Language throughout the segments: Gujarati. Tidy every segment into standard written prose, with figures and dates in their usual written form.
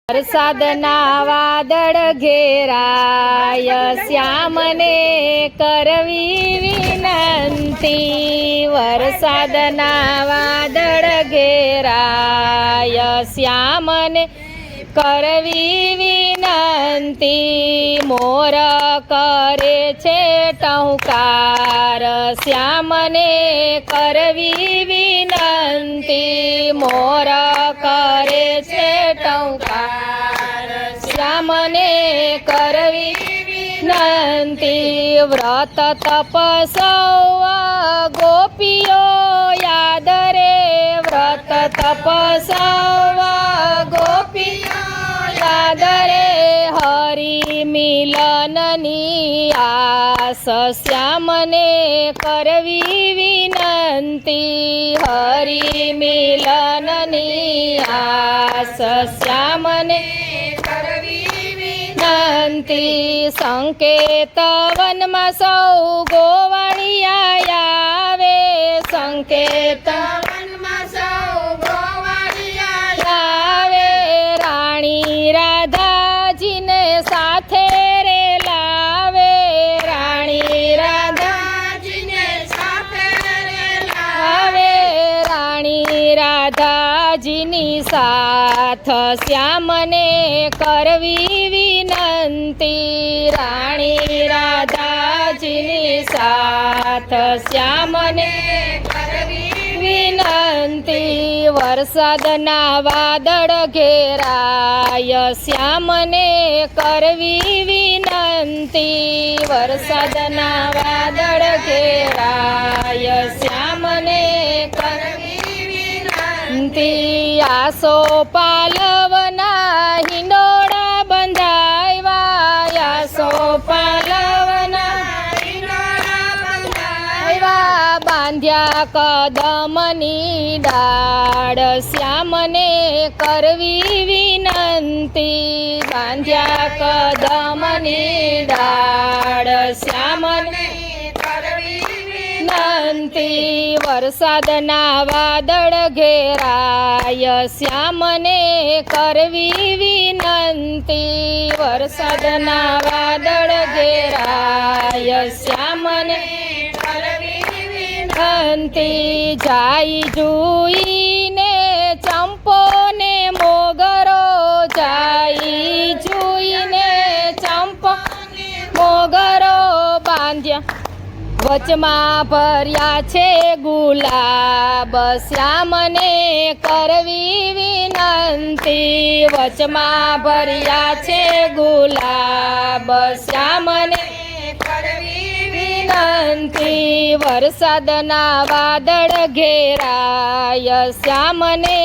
વરસાદના વાદળ ઘેરાય શ્યામને કરવી વિનંતી. વરસાદના વાદળ ઘેરાય શ્યામને કરવી વિનંતી. મોર કરે છે ટહુકાર શ્યામને કરવી વિનંતી. મોર કરે છે ટહુકાર શ્યામને કરવી વિનંતી. વ્રત તપસવ ગોપીઓ યાદ રે. વ્રત તપસવ ગોપીઓ યાદ રે. હરિ મિલનની આસ શ્યામને કરવી વિનંતી. હરિ મિલનની આસ શ્યામને કરવી વિનંતી. સંકેત વનમાં સૌ ગોવાળિયા આવે. સંકેત વનમાં સૌ ગોવાળિયા આવે. રાણી રાધાજીને સાથે રે લાવે. રાણી રાધાજીને સાથે રે લાવે. રાણી રાધાજીની સાથ શ્યામને કરવી વિનંતી. રાણી રાધાજીની સાથ શ્યામને કરવી વિનંતી. વરસાદના વાદળ ઘેરાય શ્યામને કરવી વિનંતી. વરસાદના વાદળ ઘેરાય શ્યામને કરવી વિનંતી. આસો પાલવના હિંડોળા બંધાવ્યા. આસો પાલવના હિંડોળા બંધાવ્યા. બાંધ્યા કદમની ડાળ શ્યામને કરવી વિનંતી. બાંધ્યા કદમની ડાળ શ્યામને કરવી વિનંતી. વરસાદના વાદળ ઘેરાય શ્યામને કરવી વિનંતી. વરસાદના વાદળ ઘેરાય શ્યામને કરવી વિનંતી. જાય જોઈને ચંપો ને મોગરો. જાય જોઈને ચંપો મોગરો. બાંધ્યા વચમાં ભર્યા છે ગુલાબ શ્યામને કરવી વિનંતી. વચમાં ભર્યા છે ગુલાબ શ્યામને કરવી વિનંતી. વરસાદના વાદળ ઘેરાય શ્યામને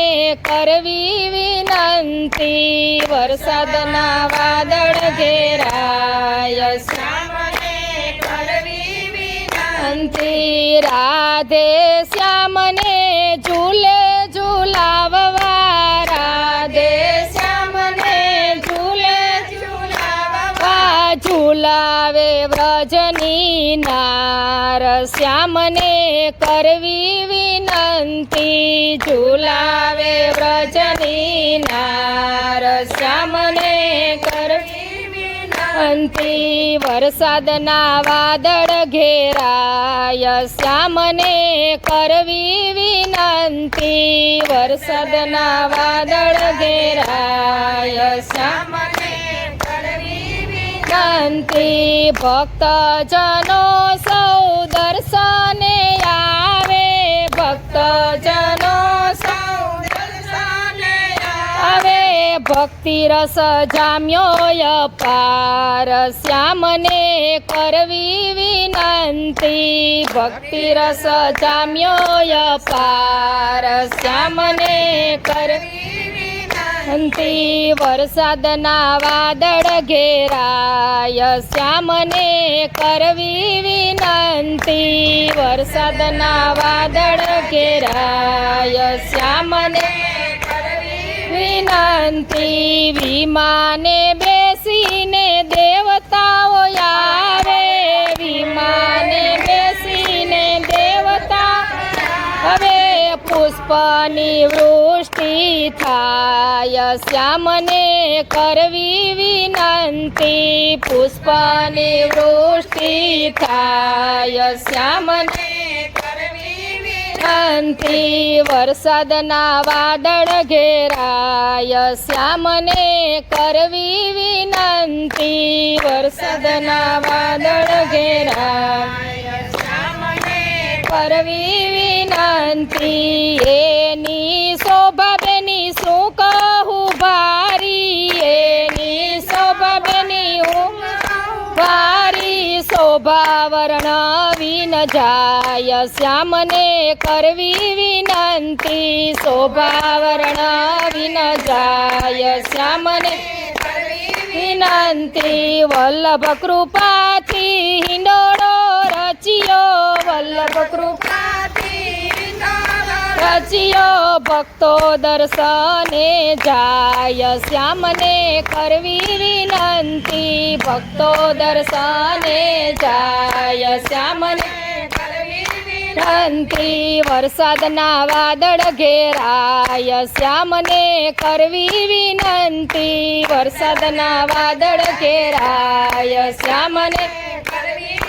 કરવી વિનંતી. વરસાદના વાદળ ઘેરાય શ્યામને કરવી વિનંતી. રાધે શ્યામને ઝૂલે ઝૂલાવવા. રાધે શ્યામને ઝૂલે ઝૂલાવવા. ઝૂલાવે વ્રજની નાર શ્યામને કરવી વિનંતી. ઝૂલાવે વ્રજની નાર શ્યામને કરવી વિનંતી. વરસાદના વાદળ ઘેરાય શ્યામને કરવી વિનંતી. વરસાદના વાદળ ઘેરાય શ્યામને કરવી વિનંતી. ભક્તજનો સૌ દર્શને આવે. ભક્તજનો સૌ દર્શને આવે. ભક્તિ રસ જામ્યો અપાર શ્યામને કરવી વિનંતી. ભક્તિ રસ જામ્યો અપાર શ્યામને કરવી વિનંતી. વરસાદના વાદળ ઘેરાય શ્યામને કરવી વિનંતી. વરસાદના વાદળ ઘેરાય શ્યામને વિનંતી. વિમાને બેસીને દેવતાઓ આવે. વિમાને બેસીને દેવતા હવે પુષ્પની વૃષ્ટિ થાય શ્યામને કરવી વિનંતી પુષ્પની વૃષ્ટિ થાય શ્યામને વિનંતી વરસાદના વાદળ ઘેરાય શ્યામને કરવી વિનંતી વરસાદના વાદળ ઘેરાય શ્યામને કરવી વિનંતી એની શોભા બેની શું કહું ભારી એની શોભા બેની હું ભારી શોભા વર્ણવી ન જાય શ્યામને કરવી વિનંતી શોભા વર્ણવી ન જાય શ્યામને વિનંતી વલ્લભ કૃપાથી હિંડોળો રચ્યો વલ્લભ કૃપાથી રચ્યો ભક્તો દર્શને જાય શ્યામને કરવી વિનંતી ભક્તો દર્શને જાય શ્યામને વિનંતી વરસાદના વાદળ ઘેરાય શ્યામને કરવી વિનંતી વરસાદના વાદળ ઘેરાય શ્યામને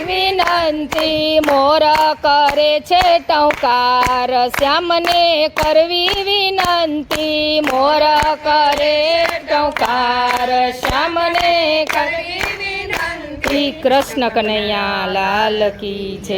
વિનંતી મોર કરે છે ટંકાર શ્યામને કરવી વિનંતી મોર કરે ટંકાર શ્યામને કરવી વિનંતી કૃષ્ણ કનૈયા લાલ કી જય.